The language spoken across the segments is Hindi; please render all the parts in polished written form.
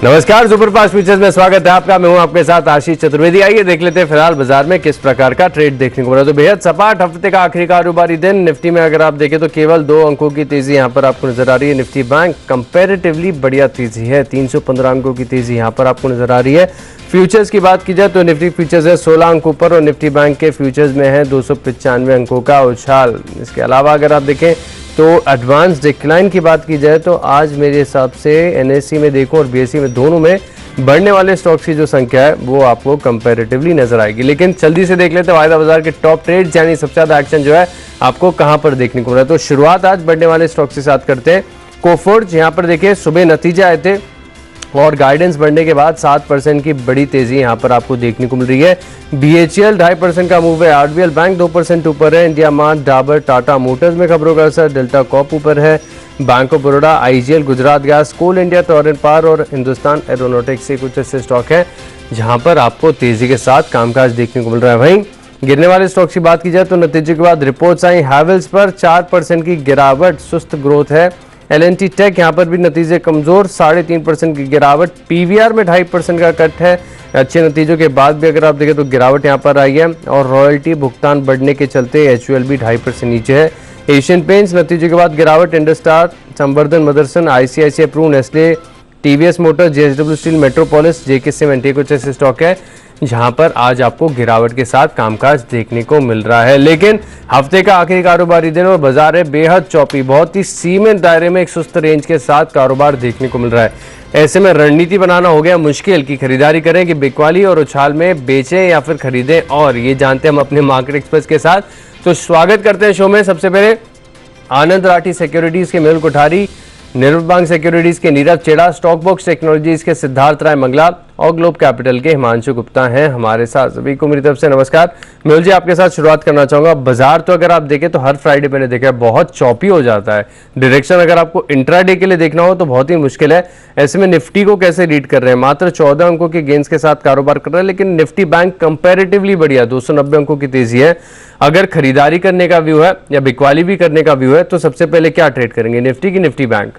नमस्कार, सुपरफास्ट फीचर्स में स्वागत है आपका। मैं हूं आपके साथ आशीष चतुर्वेदी। आइए देख लेते हैं फिलहाल बाजार में किस प्रकार का ट्रेड देखने को मिला। तो बेहद सपाट हफ्ते का आखिरी कारोबारी दिन। निफ्टी में अगर आप देखें तो केवल 2 अंकों की तेजी यहां पर आपको नजर आ रही है। निफ्टी बैंक कंपैरेटिवली बढ़िया तेजी है, 315 अंकों की तेजी यहां पर आपको नजर आ रही है। फ्यूचर्स की बात की जाए तो निफ्टी फ्यूचर्स है 16 अंकों पर और निफ्टी बैंक के फ्यूचर्स में है 295 अंकों का उछाल। इसके अलावा अगर आप देखें तो एडवांस डिक्लाइन की बात की जाए तो आज मेरे हिसाब से एनएससी में देखो और बीएसई में दोनों में बढ़ने वाले स्टॉक्स की जो संख्या है वो आपको कंपैरेटिवली नजर आएगी। लेकिन जल्दी से देख लेते हैं वायदा बाजार के टॉप ट्रेड्स, यानी सबसे ज्यादा एक्शन जो है आपको कहां पर देखने को मिला है। तो शुरुआत आज बढ़ने वाले स्टॉक्स के साथ करते हैं। कोफोर्ज, यहाँ पर देखिए सुबह नतीजे आए थे और गाइडेंस बढ़ने के बाद 7% की बड़ी तेजी यहां पर आपको देखने को मिल रही है। बीएचईएल 2.5% का मूव है। आरबीएल बैंक 2% ऊपर है। India mart, Dabur, Tata motors में खबरों का असर। डेल्टा कॉप ऊपर है। Bank of Baroda, IGL, Gujarat gas, coal India, torrent power और हिंदुस्तान एरोनॉटिक्स से कुछ ऐसे स्टॉक हैं जहां पर आपको तेजी के साथ कामकाज देखने को मिल रहा है। वहीं गिरने वाले स्टॉक्स की बात की जाए तो नतीजे के बाद रिपोर्ट्स आई। हैवेल्स पर 4% की गिरावट, सुस्त ग्रोथ है। एलएनटी टेक यहाँ पर भी नतीजे कमजोर, 3.5% की गिरावट। पीवीआर में 2.5% का कट है। अच्छे नतीजों के बाद भी अगर आप देखें तो गिरावट यहाँ पर आई है और रॉयल्टी भुगतान बढ़ने के चलते एचयूएल भी 2.5% नीचे है। एशियन पेंट्स नतीजों के बाद गिरावट। IndoStar, Samvardhana Motherson, ICICI Pru, Nestle, TVS motor, JSW steel, Metropolis, JK cement, कुछ ऐसे स्टॉक है जहां पर आज आपको गिरावट के साथ कामकाज देखने को मिल रहा है। लेकिन हफ्ते का आखिरी कारोबारी दिन और बाजार है बेहद चौपी। बहुत ही सीमित दायरे में एक सुस्त रेंज के साथ कारोबार देखने को मिल रहा है। ऐसे में रणनीति बनाना हो गया मुश्किल की खरीदारी करें कि बिकवाली और उछाल में बेचें या फिर खरीदें, और ये जानते हैं हम अपने मार्केट एक्सप्रेस के साथ। तो स्वागत करते हैं शो में। सबसे पहले आनंद राठी सिक्योरिटीज के मेहुल कोठारी, निर्मल बैंक सिक्योरिटीज के नीरव चेड़ा, स्टॉक बॉक्स टेक्नोलॉजीज के सिद्धार्थ राय मंगला और ग्लोब कैपिटल के हिमांशु गुप्ता हैं हमारे साथ। सभी को मेरी तरफ से नमस्कार। मेहुल जी, आपके साथ शुरुआत करना चाहूंगा। बाजार तो अगर आप देखें तो हर फ्राइडे मैंने देखा है बहुत चौपी हो जाता है। डायरेक्शन अगर आपको इंट्राडे के लिए देखना हो तो बहुत ही मुश्किल है। ऐसे में निफ्टी को कैसे रीड कर रहे हैं? मात्र 14 अंकों के गेंस के साथ कारोबार कर रहा है, लेकिन निफ्टी बैंक कंपैरेटिवली बढ़िया 290 अंकों की तेजी है। अगर खरीदारी करने का व्यू है या बिकवाली भी करने का व्यू है तो सबसे पहले क्या ट्रेड करेंगे, निफ्टी की Nifty bank?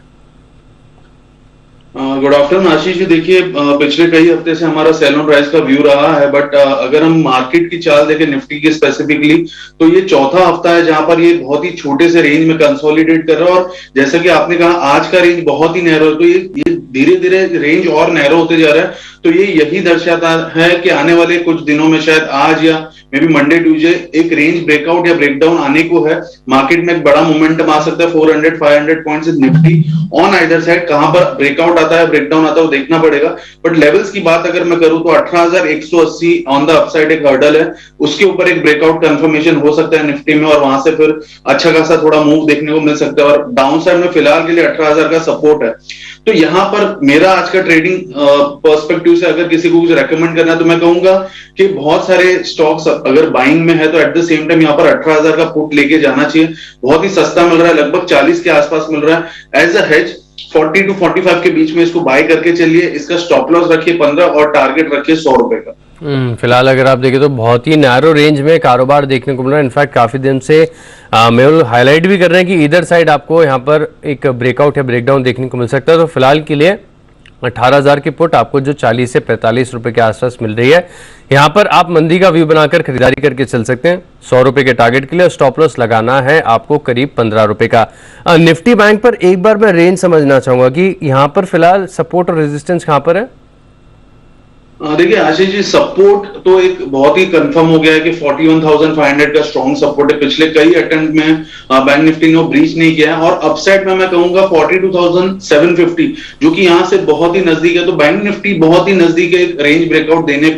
Good afternoon Ashish ji. देखिए, पिछले कई हफ्ते से हमारा सेल ऑन राइज का व्यू रहा है, बट अगर हम मार्केट की चाल देखें निफ्टी की स्पेसिफिकली, तो ये चौथा हफ्ता है जहां पर ये बहुत ही छोटे से रेंज में कंसोलिडेट कर रहा है। और जैसा कि आपने कहा आज का रेंज बहुत ही नैरो है, तो ये धीरे धीरे रेंज और नैरो होते जा रहा है। तो ये यही दर्शाता है कि आने वाले कुछ दिनों में शायद आज या मे बी मंडे ट्यूजडे एक रेंज ब्रेकआउट या ब्रेकडाउन आने को है। मार्केट में एक बड़ा मोमेंटम आ सकता है 400-500 points in Nifty on either side. कहां पर ब्रेकआउट आता है, ब्रेकडाउन आता है, वो देखना पड़ेगा। बट लेवल्स की बात अगर मैं करूं तो 18,180 ऑन द अपसाइड एक हर्डल है, उसके ऊपर एक ब्रेकआउट कंफर्मेशन हो सकता है निफ्टी में और वहां से फिर अच्छा खासा थोड़ा मूव देखने को मिल सकता है। और डाउन साइड में फिलहाल के लिए 18,000 का सपोर्ट है। तो यहां पर मेरा आज का ट्रेडिंग पर्सपेक्टिव से अगर किसी को कुछ रेकमेंड करना है तो मैं कहूंगा कि बहुत सारे स्टॉक्स अगर बाइंग में है तो एट द सेम टाइम यहां पर 18,000 का पुट लेके जाना चाहिए। बहुत ही सस्ता मिल रहा है, लगभग 40 के आसपास मिल रहा है। एज अ हेज 40 to 45 के बीच में इसको बाय करके चलिए। इसका स्टॉप लॉस रखिए 15 और टारगेट रखिए 100 रुपए का। फिलहाल अगर आप देखें तो बहुत ही नैरो रेंज में कारोबार देखने को मिल रहा है। इनफैक्ट काफी दिन से मेहुल हाईलाइट भी कर रहे हैं कि इधर साइड आपको यहाँ पर एक ब्रेकआउट या ब्रेकडाउन देखने को मिल सकता है। तो फिलहाल के लिए 18,000 की पुट आपको जो 40 से 45 रुपए के आसपास मिल रही है, यहाँ पर आप मंदी का व्यू बनाकर खरीदारी करके चल सकते हैं 100 रुपए के टारगेट के लिए। स्टॉप लॉस लगाना है आपको करीब 15 रुपए का। निफ्टी बैंक पर एक बार मैं रेंज समझना चाहूंगा कि यहाँ पर फिलहाल सपोर्ट और रेजिस्टेंस कहाँ पर है? देखिए आशीष जी, सपोर्ट तो एक बहुत ही कंफर्म हो गया है कि 41,500 का स्ट्रॉन्ग सपोर्ट है। पिछले कई अटेम्प्ट में बैंक निफ्टी ने वो ब्रीच नहीं किया है। और अपसाइड में मैं कहूंगा 42,750 जो कि यहां से बहुत ही नजदीक है। तो बैंक निफ्टी बहुत ही नजदीक है रेंज ब्रेकआउट देने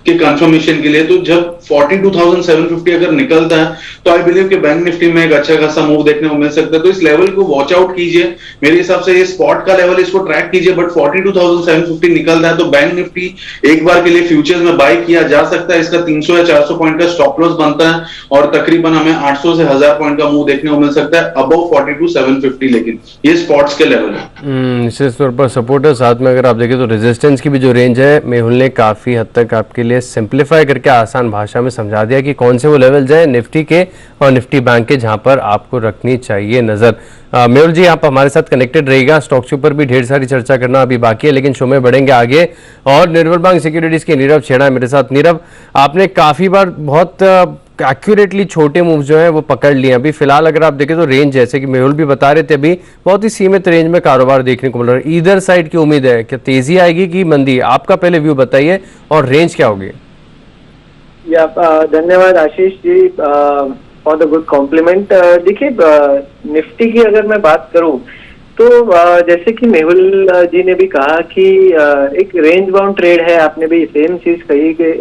के कंफर्मेशन के लिए। तो जब 42,750 अगर निकलता है तो आई बिलीव कि बैंक निफ्टी में एक अच्छा खासा मूव देखने को मिल सकता है। तो इस लेवल को वॉच आउट कीजिए। मेरे हिसाब से ये स्पॉट का लेवल, इसको ट्रैक कीजिए। बट 42,750 निकलता है तो बैंक निफ्टी एक बार के लिए फ्यूचर्स में बाय किया जा सकता है। इसका 300 या 400 पॉइंट का स्टॉप लॉस बनता है और तकरीबन हमें 800 से 1000 पॉइंट का मूव देखने को मिल सकता है अबव 42,750। लेकिन ये स्पॉट्स के लेवल है। विशेष तौर पर सपोर्ट है, साथ में अगर आप देखें तो रेजिस्टेंस की भी जो रेंज है मेहुल ने काफी हद तक आपके लिए सिंप्लीफाई करके आसान भाषा में समझा दिया कि कौन से वो लेवल है निफ्टी के और निफ्टी बैंक के जहां पर आपको रखनी चाहिए नजर। मेहुल जी, आप हमारे साथ कनेक्टेड रहिएगा। स्टॉक्स के ऊपर भी ढेर सारी चर्चा करना अभी बाकी है, लेकिन शो में बढ़ेंगे आगे। और निर्मल बैंक सिक्योरिटीज के नीरव छेड़ा है मेरे साथ। नीरव, आपने काफी बार बहुत एक्यूरेटली छोटे मूव जो है वो पकड़ लिए। अभी फिलहाल अगर आप देखें तो रेंज, जैसे कि मेहुल भी बता रहे थे, अभी बहुत ही सीमित रेंज में कारोबार देखने को मिल रहा है। ईदर साइड की उम्मीद है, क्या तेजी आएगी कि मंदी? आपका पहले व्यू बताइए और रेंज क्या होगी? धन्यवाद Ashish ji for the good complement. देखिए, निफ्टी की अगर मैं बात करूं तो जैसे कि मेहुल जी ने भी कहा कि एक रेंज बाउंड ट्रेड है। आपने भी सेम चीज कही कि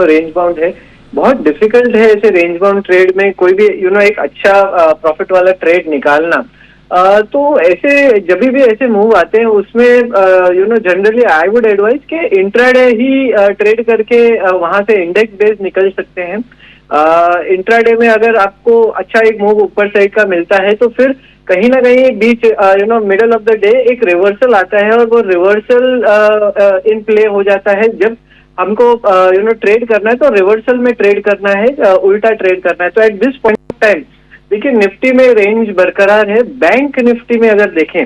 रेंज बाउंड है। बहुत डिफिकल्ट है ऐसे रेंज बाउंड ट्रेड में कोई भी एक अच्छा प्रॉफिट वाला ट्रेड निकालना। तो ऐसे जब भी ऐसे मूव आते हैं उसमें जनरली आई वुड एडवाइज कि इंट्राडे ही ट्रेड करके वहां से इंडेक्स बेस निकल सकते हैं। इंट्राडे में अगर आपको अच्छा एक मूव ऊपर साइड का मिलता है तो फिर कहीं ना कहीं बीच मिडल ऑफ द डे एक रिवर्सल आता है और वो रिवर्सल इन प्ले हो जाता है। जब हमको ट्रेड करना है तो रिवर्सल में ट्रेड करना है, उल्टा ट्रेड करना है। तो at this point of time देखिए निफ्टी में रेंज बरकरार है। बैंक निफ्टी में अगर देखें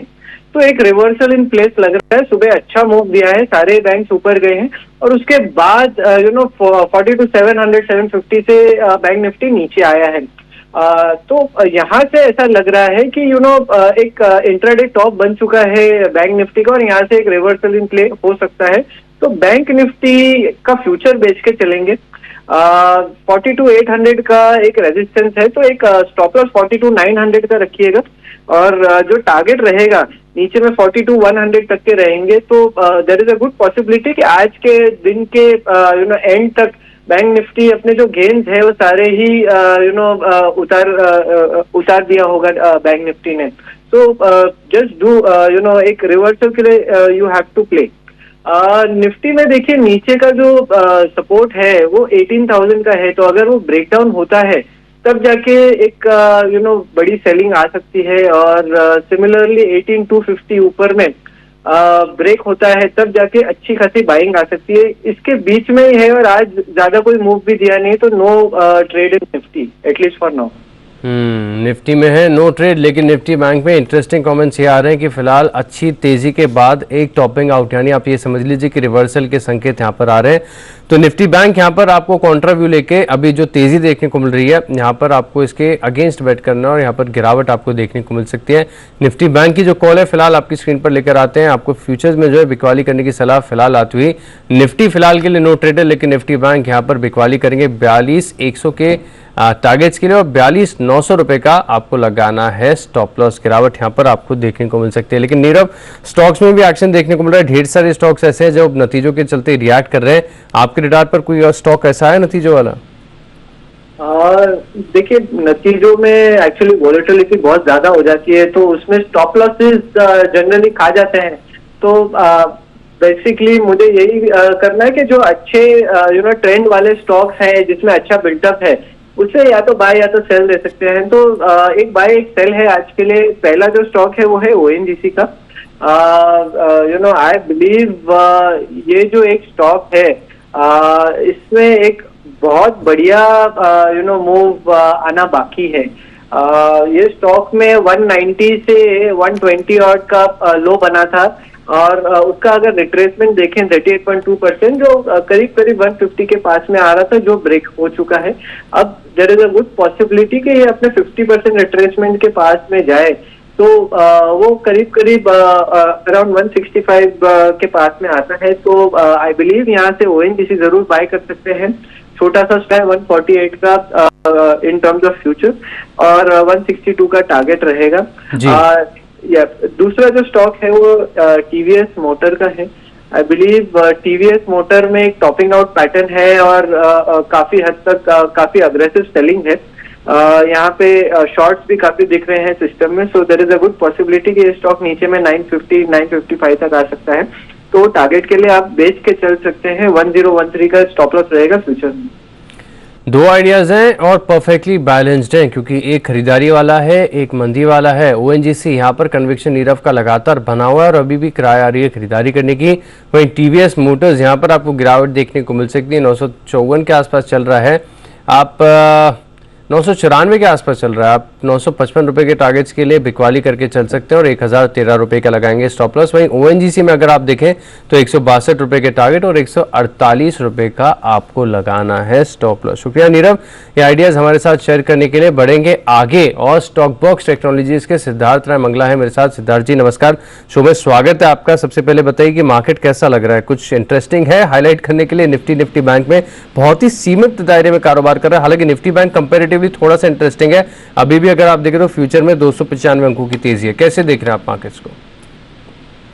तो एक रिवर्सल इन प्लेस लग रहा है। सुबह अच्छा मूव दिया है, सारे बैंक ऊपर गए हैं और उसके बाद 42,700 750 से बैंक निफ्टी नीचे आया है। तो यहाँ से ऐसा लग रहा है कि एक इंट्राडे टॉप बन चुका है बैंक निफ्टी का और यहाँ से एक रिवर्सल इन प्ले हो सकता है। तो बैंक निफ्टी का फ्यूचर बेच के चलेंगे। 42,800 का एक रेजिस्टेंस है, तो एक स्टॉप लॉस 42,900 का रखिएगा और जो टारगेट रहेगा नीचे में 42,100 तक के रहेंगे। तो there is a good possibility कि आज के दिन के एंड तक बैंक निफ्टी अपने जो गेन्स है वो सारे ही उतार दिया होगा बैंक निफ्टी ने। तो जस्ट डू एक रिवर्सल के लिए you have to play. Nifty में देखिए नीचे का जो सपोर्ट है वो 18,000 का है। तो अगर वो ब्रेकडाउन होता है तब जाके एक बड़ी सेलिंग आ सकती है और सिमिलरली 18,250 ऊपर में ब्रेक होता है तब जाके अच्छी खासी बाइंग आ सकती है। इसके बीच में ही है और आज ज्यादा कोई मूव भी दिया नहीं, तो no trade in nifty at least for now. Nifty में है नो ट्रेड, लेकिन निफ्टी बैंक में इंटरेस्टिंग कमेंट्स ये आ रहे हैं कि फिलहाल अच्छी तेजी के बाद एक टॉपिंग आउट, यानी आप ये समझ लीजिए कि रिवर्सल के संकेत यहाँ पर आ रहे हैं। तो निफ्टी बैंक यहाँ पर आपको कॉन्ट्रा व्यू लेके अभी जो तेजी देखने को मिल रही है यहाँ पर आपको इसके अगेंस्ट बेट करना और यहाँ पर गिरावट आपको देखने को मिल सकती है। निफ्टी बैंक की जो कॉल है फिलहाल आपकी स्क्रीन पर लेकर आते हैं। आपको फ्यूचर्स में जो है बिकवाली करने की सलाह फिलहाल आती हुई। निफ्टी फिलहाल के लिए नो ट्रेड है, लेकिन निफ्टी बैंक यहाँ पर बिकवाली करेंगे 42,100 के टारगेट्स के लिए और 42,900 रुपए का आपको लगाना है स्टॉप लॉस। गिरावट यहाँ पर आपको देखने को मिल सकती है। लेकिन नीरव, स्टॉक्स में भी एक्शन देखने को मिल रहा है। ढेर सारे स्टॉक्स ऐसे हैं जो नतीजों के चलते रिएक्ट कर रहे हैं। आपके रडार पर कोई और स्टॉक ऐसा है नतीजों वाला? देखिए नतीजों में एक्चुअली वॉलेटिलिटी बहुत ज्यादा हो जाती है तो उसमें स्टॉप लॉसेस जनरली खा जाते हैं। तो बेसिकली मुझे यही करना है कि जो अच्छे ट्रेंड वाले स्टॉक्स हैं जिसमें अच्छा बिल्टअप है उससे या तो बाय या तो सेल दे सकते हैं। तो एक बाय एक सेल है आज के लिए। पहला जो स्टॉक है वो है ONGC का। आई बिलीव ये जो एक स्टॉक है इसमें एक बहुत बढ़िया मूव आना बाकी है। ये स्टॉक में 190 से 120 ऑड का लो बना था और उसका अगर रिट्रेसमेंट देखें 38.2%, जो करीब करीब 150 के पास में आ रहा था, जो ब्रेक हो चुका है। अब there is a good possibility कि ये अपने 50% रिट्रेसमेंट के पास में जाए तो वो करीब करीब अराउंड 165 के पास में आता है। तो आई बिलीव यहाँ से ONGC जरूर बाय कर सकते हैं। छोटा सा स्टॉक 148 का इन टर्म्स ऑफ फ्यूचर और 162 का टारगेट रहेगा। दूसरा जो स्टॉक है वो TVS मोटर का है। आई बिलीव TVS मोटर में एक टॉपिंग आउट पैटर्न है और काफी हद तक काफी अग्रेसिव सेलिंग है। यहाँ पे शॉर्ट्स भी काफी दिख रहे हैं सिस्टम में। So there is a good possibility कि ये स्टॉक नीचे में 950 955 तक आ सकता है। तो टारगेट के लिए आप बेच के चल सकते हैं। 1013 का स्टॉप लॉस रहेगा फ्यूचर में। दो आइडियाज हैं और परफेक्टली बैलेंस्ड हैं, क्योंकि एक खरीदारी वाला है, एक मंदी वाला है। ONGC यहाँ पर कन्विक्शन नीरव का लगातार बना हुआ है और अभी भी किराया आ रही है खरीदारी करने की। वहीं TVS मोटर्स यहाँ पर आपको गिरावट देखने को मिल सकती है। 954 के आसपास चल रहा है, आप 994 के आसपास चल रहा है। आप 955 रुपए के टारगेट्स के लिए बिकवाली करके चल सकते हैं और 1013 रुपए का लगाएंगे स्टॉप लॉस। वहीं ओएनजीसी में अगर आप देखें तो 162 रुपए के टारगेट और 148 रुपए का आपको लगाना है स्टॉप लॉस। शुक्रिया नीरव, ये आइडियाज हमारे साथ शेयर करने के लिए। बढ़ेंगे आगे और स्टॉक बॉक्स टेक्नोलॉजीज के सिद्धार्थ राय मंगला है मेरे साथ। सिद्धार्थ जी नमस्कार, शो में स्वागत है आपका। सबसे पहले बताइए कि मार्केट कैसा लग रहा है, कुछ इंटरेस्टिंग है हाईलाइट करने के लिए? निफ्टी बैंक में बहुत ही सीमित दायरे में कारोबार कर रहा है, हालांकि निफ्टी बैंक कंपैरेटिवली थोड़ा सा इंटरेस्टिंग है। अभी भी अगर आप देखें तो फ्यूचर में 295 अंकों की तेजी है। कैसे देख रहे हैं आप मार्केट्स को?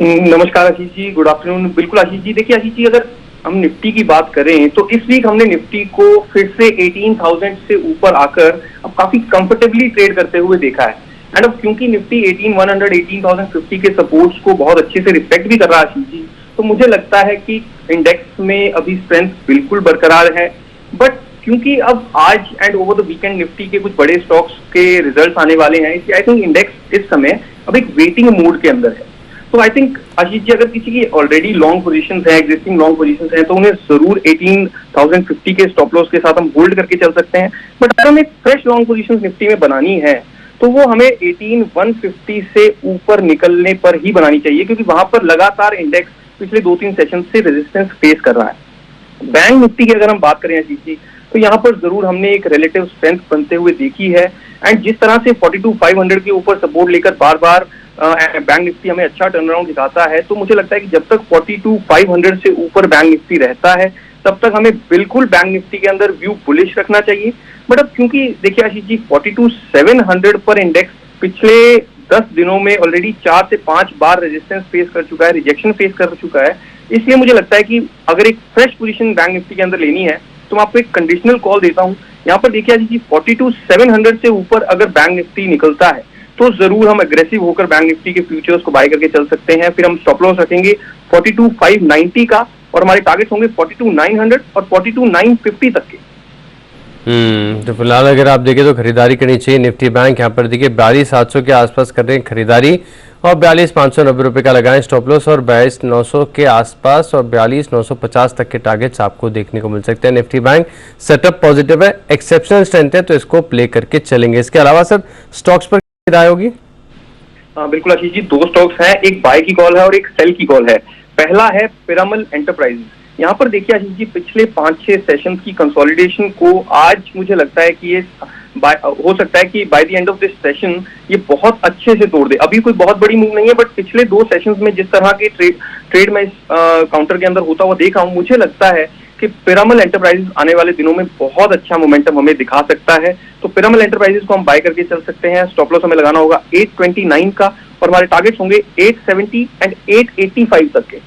नमस्कार आशीष जी, गुड आफ्टरनून। बिल्कुल आशीष जी, देखिए आशीष जी, अगर हम निफ्टी की बात करें तो इस वीक हमने निफ्टी को फिर से 18,000 से ऊपर आकर अब काफी कंफर्टेबली ट्रेड करते हुए देखा है। एंड अब क्योंकि निफ्टी 18,100 18,050 के सपोर्ट्स को बहुत अच्छे से रिस्पेक्ट भी कर रहा है आशीष जी, तो मुझे लगता है कि इंडेक्स में अभी स्ट्रेंथ बिल्कुल बरकरार है। बट क्योंकि अब आज and over the weekend Nifty के कुछ बड़े स्टॉक्स के रिजल्ट्स आने वाले हैं, इसलिए आई थिंक इंडेक्स इस समय अब एक वेटिंग मोड के अंदर है। तो आई थिंक आशीष जी, अगर किसी की ऑलरेडी लॉन्ग पोजीशंस है, एग्जिस्टिंग लॉन्ग पोजीशंस हैं, तो उन्हें जरूर 18,050 के स्टॉप लॉस के साथ हम होल्ड करके चल सकते हैं। बट अगर हमें फ्रेश लॉन्ग पोजीशंस निफ्टी में बनानी है तो वो हमें 18,150 से ऊपर निकलने पर ही बनानी चाहिए, क्योंकि वहां पर लगातार इंडेक्स पिछले 2-3 सेशन से रेजिस्टेंस फेस कर रहा है। बैंक निफ्टी की अगर हम बात करें आशीष जी, तो यहाँ पर जरूर हमने एक रिलेटिव स्ट्रेंथ बनते हुए देखी है। एंड जिस तरह से 42,500 के ऊपर सपोर्ट लेकर बार बार बैंक निफ्टी हमें अच्छा टर्नअराउंड दिखाता है, तो मुझे लगता है कि जब तक 42,500 से ऊपर बैंक निफ्टी रहता है तब तक हमें बिल्कुल बैंक निफ्टी के अंदर व्यू बुलिश रखना चाहिए। बट अब क्योंकि देखिए आशीष जी, 42,700 पर इंडेक्स पिछले 10 दिनों में ऑलरेडी 4 से 5 बार रेजिस्टेंस फेस कर चुका है, रिजेक्शन फेस कर चुका है। इसलिए मुझे लगता है कि अगर एक फ्रेश पोजीशन बैंक निफ्टी के अंदर लेनी है तो मैं आपको एक कंडीशनल कॉल देता हूं। यहाँ पर देखिए आशीष जी, 42,700 से ऊपर अगर बैंक निफ्टी निकलता है तो जरूर हम एग्रेसिव होकर बैंक निफ्टी के फ्यूचर्स को बाय करके चल सकते हैं। फिर हम स्टॉप लॉस रखेंगे 42,590 का और हमारे टारगेट्स होंगे 42,900 और 42,950 तक के। तो फिलहाल अगर आप देखें तो खरीदारी करनी चाहिए। निफ्टी बैंक यहाँ पर देखिए 42,700 के आसपास कर रहे हैं खरीदारी और 42,590 रुपए का लगाएं स्टॉप लॉस और 22,900 के आसपास और 42,950 तक के टारगेट्स आपको देखने को मिल सकते हैं। निफ्टी बैंक सेटअप पॉजिटिव है, एक्सेप्शनल स्ट्रेंथ है, तो इसको प्ले करके चलेंगे। इसके अलावा सर स्टॉक्स पर राय होगी? बिल्कुल आशीष जी, 2 स्टॉक्स हैं, एक बाय की कॉल है और एक सेल की कॉल है। पहला है पिरामल एंटरप्राइजेज। यहाँ पर देखिए आशीष जी, पिछले 5-6 सेशन की कंसोलिडेशन को आज मुझे लगता है कि ये हो सकता है कि by the end of this session ये बहुत अच्छे से तोड़ दे। अभी कोई बहुत बड़ी मूव नहीं है, बट पिछले 2 सेशंस में जिस तरह के ट्रेड में इस काउंटर के अंदर होता हुआ देखा हूं, मुझे लगता है कि पिरामल एंटरप्राइजेज आने वाले दिनों में बहुत अच्छा मोमेंटम हमें दिखा सकता है। तो पिरामल एंटरप्राइजेज को हम बाय करके चल सकते हैं। स्टॉप लॉस हमें लगाना होगा 829 का और हमारे टारगेट्स होंगे 870 एंड 885 तक के।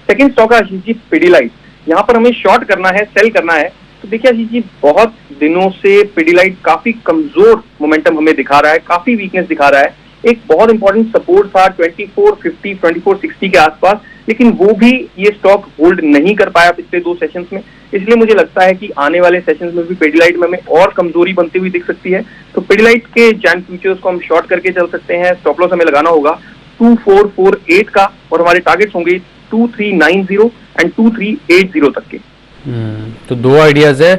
सेकंड स्टॉक है आशीष जी पिडिलाइट। यहाँ पर हमें शॉर्ट करना है, सेल करना है। तो देखिए आशीष जी, बहुत दिनों से पिडिलाइट काफी कमजोर मोमेंटम हमें दिखा रहा है, काफी वीकनेस दिखा रहा है। एक बहुत इंपॉर्टेंट सपोर्ट था 2450 2460 के आसपास, लेकिन वो भी ये स्टॉक होल्ड नहीं कर पाया पिछले 2 सेशंस में। इसलिए मुझे लगता है कि आने वाले सेशंस में भी पिडिलाइट में हमें और कमजोरी बनती हुई दिख सकती है। तो पिडिलाइट के जैन फ्यूचर्स को हम शॉर्ट करके चल सकते हैं। स्टॉप लॉस हमें लगाना होगा 2448 का और हमारे टारगेट्स होंगे 2390 एंड 2380 तक के। तो 2 आइडियाज है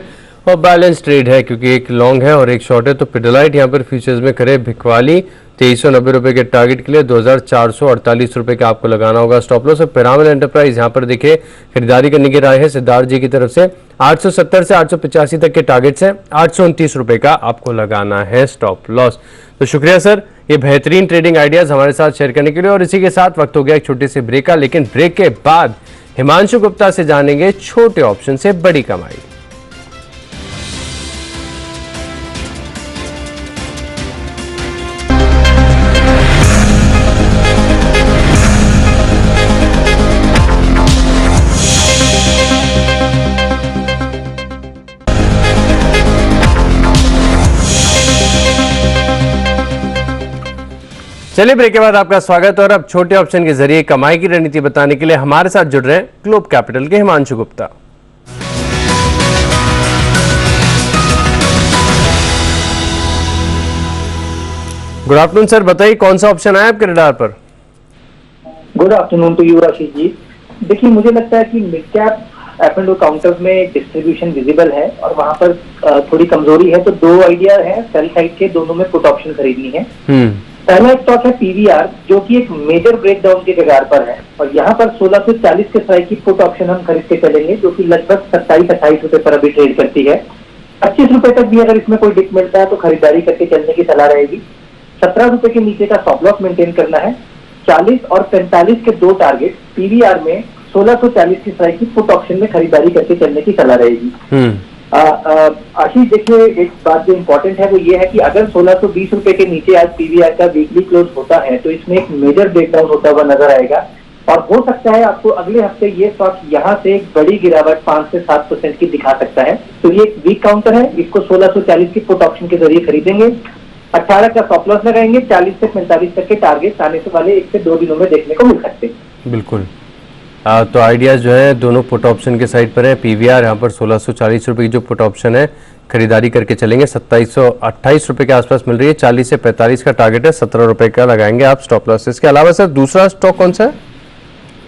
और बैलेंस ट्रेड है, क्योंकि एक लॉन्ग है और एक शॉर्ट है। तो पिडिलाइट यहाँ पर फ्यूचर्स में करे भिकवाली 2390 रुपए के टारगेट के लिए 2,448 रुपए का आपको लगाना होगा स्टॉप लॉस। और पिरामल एंटरप्राइज यहाँ पर देखिए खरीदारी करने की राय है सिद्धार्थ जी की तरफ से। 870 से 885 तक के टारगेट्स हैं, 829 रुपए का आपको लगाना है स्टॉप लॉस। तो शुक्रिया सर ये बेहतरीन ट्रेडिंग आइडियाज हमारे साथ शेयर करने के लिए। और इसी के साथ वक्त हो गया एक छोटे से ब्रेक का, लेकिन ब्रेक के बाद हिमांशु गुप्ता से जानेंगे छोटे ऑप्शन से बड़ी कमाई। चलिए ब्रेक के बाद आपका स्वागत। और अब छोटे ऑप्शन के जरिए कमाई की रणनीति बताने के लिए हमारे साथ जुड़ रहे हैं ग्लोब कैपिटल के Himanshu Gupta. Good afternoon sir, बताइए कौन सा ऑप्शन आया आपके रडार पर? Good afternoon to you Ashish ji. देखिए मुझे लगता है कि मिड कैप F&O काउंटर्स में डिस्ट्रीब्यूशन विजिबल है और वहां पर थोड़ी कमजोरी है, तो दो आइडिया है सेल साइड के, दोनों में पुट ऑप्शन खरीदनी है। पहला स्टॉक है पीवीआर, जो कि एक मेजर ब्रेकडाउन के कगार पर है और यहाँ पर 1640 के स्ट्राइक की पुट ऑप्शन हम खरीद के चलेंगे, जो कि लगभग 27-28 रुपए पर अभी ट्रेड करती है। 25 रुपए तक भी अगर इसमें कोई डिप मिलता है तो खरीदारी करके चलने की सलाह रहेगी। 17 रुपए के नीचे का स्टॉप लॉस मेंटेन करना है। 40 और 45 के दो टारगेट पीवीआर में 1640 की स्ट्राइक की पुट ऑप्शन में खरीदारी करके चलने की सलाह रहेगी। आशीष देखिए, एक बात जो इम्पोर्टेंट है वो ये है कि अगर 1620 रुपए के नीचे आज पीवीआर का वीकली क्लोज होता है तो इसमें एक मेजर ब्रेकडाउन होता हुआ नजर आएगा और हो सकता है आपको अगले हफ्ते ये स्टॉक यहाँ से एक बड़ी गिरावट 5 से 7% की दिखा सकता है। तो ये एक वीक काउंटर है, इसको 1640 की पुट ऑप्शन के जरिए खरीदेंगे। 18 का स्टॉप लॉस लगाएंगे। 40 से 45 तक के टारगेट आने से वाले 1 से 2 दिनों में देखने को मिल सकते हैं। बिल्कुल। तो आइडियाज जो है दोनों पुट ऑप्शन के साइड पर है। पीवीआर यहाँ पर 1640 रुपए की जो पुट ऑप्शन है खरीदारी करके चलेंगे, 2728 रुपए के आसपास मिल रही है। 40 से 45 का टारगेट है, 17 रुपए का लगाएंगे आप स्टॉप लॉस। इसके अलावा सर दूसरा स्टॉक कौन सा है?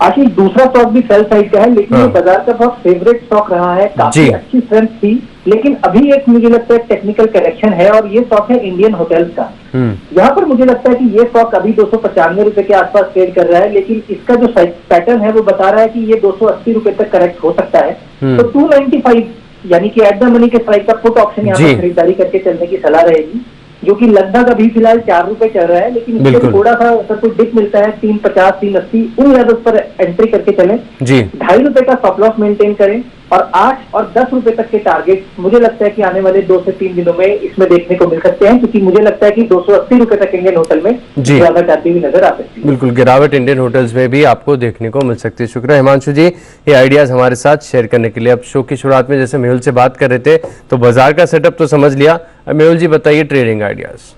आशीष, दूसरा स्टॉक भी सेल साइड का है, लेकिन ये बाजार का बहुत फेवरेट स्टॉक रहा है, काफी अच्छी स्ट्रेंथ थी, लेकिन अभी एक मुझे लगता है टेक्निकल करेक्शन है और ये स्टॉक है इंडियन होटल्स का। यहाँ पर मुझे लगता है कि ये स्टॉक अभी 295 रुपए के आसपास ट्रेड कर रहा है, लेकिन इसका जो पैटर्न है वो बता रहा है कि ये 280 रुपए तक करेक्ट हो सकता है। तो 295 यानी कि एट द मनी के स्ट्राइक का पुट ऑप्शन यहाँ पर खरीदारी करके चलने की सलाह रहेगी, जो कि लगभग अभी फिलहाल 4 रुपए चल रहा है, लेकिन इससे थोड़ा सा अगर कोई डिप मिलता है 350, 380 उन लेवल्स पर एंट्री करके चलें। 2.5 रुपए का स्टॉप लॉस मेंटेन करें और 8 और 10 रुपए तक के टारगेट मुझे लगता है कि आने वाले 2 से 3 दिनों में इसमें देखने को मिल सकते हैं, क्योंकि मुझे लगता है कि 280 रुपए तक इंडियन होटल में गिरावट आती हुई नजर आ सकती है। बिल्कुल, गिरावट इंडियन होटल्स में भी आपको देखने को मिल सकती है। शुक्रिया हिमांशु जी ये आइडियाज हमारे साथ शेयर करने के लिए। अब शो की शुरुआत में जैसे मेहुल से बात कर रहे थे तो बाजार का सेटअप तो समझ लिया, अब मेहुल जी बताइए ट्रेडिंग आइडियाज।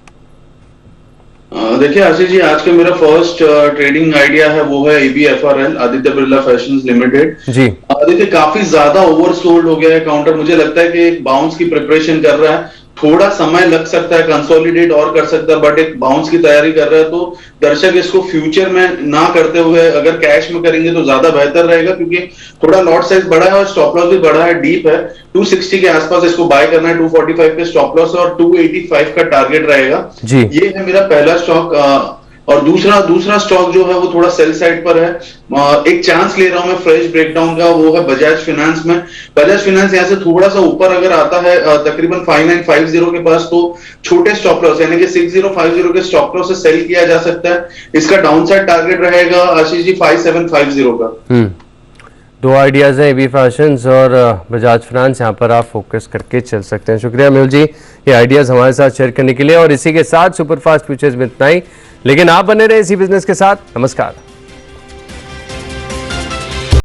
देखिए आशीष जी, आज का मेरा फर्स्ट ट्रेडिंग आइडिया है वो है ABFRL, Aditya Birla fashions limited ji. देखिए काफी ज्यादा ओवरसोल्ड हो गया है काउंटर, मुझे लगता है कि एक बाउंस की प्रिपरेशन कर रहा है, थोड़ा समय लग सकता है, कंसोलिडेट और कर सकता है, बट एक बाउंस की तैयारी कर रहा है। तो दर्शक इसको फ्यूचर में ना करते हुए अगर कैश में करेंगे तो ज्यादा बेहतर रहेगा, क्योंकि थोड़ा लॉट साइज बड़ा है और स्टॉप लॉस भी बड़ा है, डीप है। 260 के आसपास इसको बाय करना है, 245 पे स्टॉप लॉस और 285 का टारगेट रहेगा जी। ये है मेरा पहला स्टॉक। और दूसरा स्टॉक जो है वो थोड़ा सेल साइड पर है, एक चांस ले रहा हूं मैं फ्रेश ब्रेकडाउन का, वो है बजाज फाइनेंस में। बजाज फाइनेंस यहाँ से थोड़ा सा ऊपर अगर आता है तकरीबन 5950 के पास, तो छोटे स्टॉप लॉस यानी कि 6050 के स्टॉप लॉस से सेल किया जा सकता है। इसका डाउनसाइड टारगेट रहेगा आशीष जी 5750 का। दो आइडियाज हैं, एबी फैशंस और बजाज फाइनेंस, यहाँ पर आप फोकस करके चल सकते हैं। शुक्रिया मेहुल जी ये आइडियाज हमारे साथ शेयर करने के लिए। और इसी के साथ सुपरफास्ट फ्यूचर्स में इतना ही, लेकिन आप बने रहे इसी बिजनेस के साथ। नमस्कार।